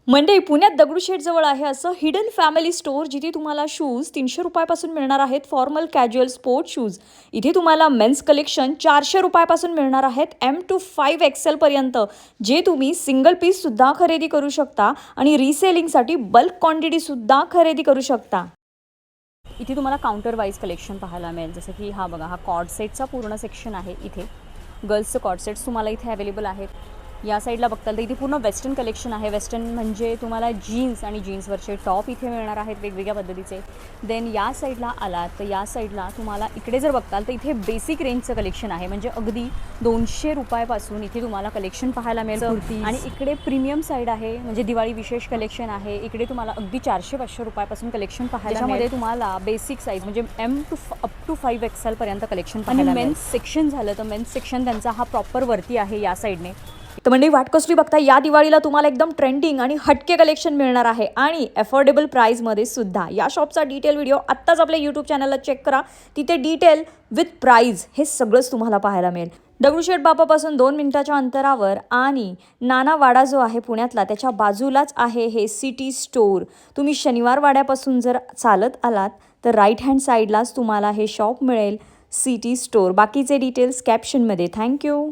मंडई पुण्यात दगडूशेठजवळ आहे असं हिडन फॅमिली स्टोअर, जिथे तुम्हाला शूज 300 रुपयापासून मिळणार आहेत. फॉर्मल कॅज्युअल स्पोर्ट शूज इथे तुम्हाला मेन्स कलेक्शन 400 रुपयापासून मिळणार आहेत. M to 5XL पर्यंत, जे तुम्ही सिंगल पीस सुद्धा खरेदी करू शकता आणि रिसेलिंगसाठी बल्क क्वांटिटी सुद्धा खरेदी करू शकता. इथे तुम्हाला काउंटर वाईज कलेक्शन पाहायला मिळेल. जसं की हा बघा, हा कॉर्ड सेटचा पूर्ण सेक्शन आहे. इथे गर्ल्सचं कॉर्ड सेट्स तुम्हाला इथे अवेलेबल आहेत. या साईडला बघताल तर इथे पूर्ण वेस्टर्न कलेक्शन आहे. वेस्टर्न म्हणजे तुम्हाला जीन्स आणि जीन्सवरचे टॉप इथे मिळणार आहेत वेगवेगळ्या पद्धतीचे. देन या साईडला आलात तर या साईडला तुम्हाला इकडे जर बघताल तर इथे बेसिक रेंजचं कलेक्शन आहे. म्हणजे अगदी 200 रुपयापासून इथे तुम्हाला कलेक्शन पाहायला मिळेल. आणि इकडे प्रीमियम साईड आहे, म्हणजे दिवाळी विशेष कलेक्शन आहे. इकडे तुम्हाला अगदी 400-500 रुपयापासून कलेक्शन पाहायला मिळेल. तुम्हाला बेसिक साईज म्हणजे M to 5XL पर्यंत कलेक्शन पाहायला मिळेल. मेन्स सेक्शन झालं तर मेन्स सेक्शन त्यांचा हा प्रॉपर वरती आहे या साईडने. तर मंडळी, वाट कसली बघता, या दिवाळीला तुम्हाला एकदम ट्रेंडिंग आणि हटके कलेक्शन मिळणार आहे आणि अफोर्डेबल प्राईजमध्ये सुद्धा. या शॉपचा डिटेल व्हिडिओ आत्ताच आपल्या यूट्यूब चॅनलला चेक करा. तिथे डिटेल विथ प्राईज हे सगळंच तुम्हाला पाहायला मिळेल. दगडूशेठ बापापासून 2 मिनिटाच्या अंतरावर आणि नाना वाडा जो आहे पुण्यातला, त्याच्या बाजूलाच आहे हे सिटी स्टोअर. तुम्ही शनिवार वाड्यापासून जर चालत आलात तर राईट हँड साईडलाच तुम्हाला हे शॉप मिळेल, सिटी स्टोअर. बाकीचे डिटेल्स कॅप्शनमध्ये. थँक्यू.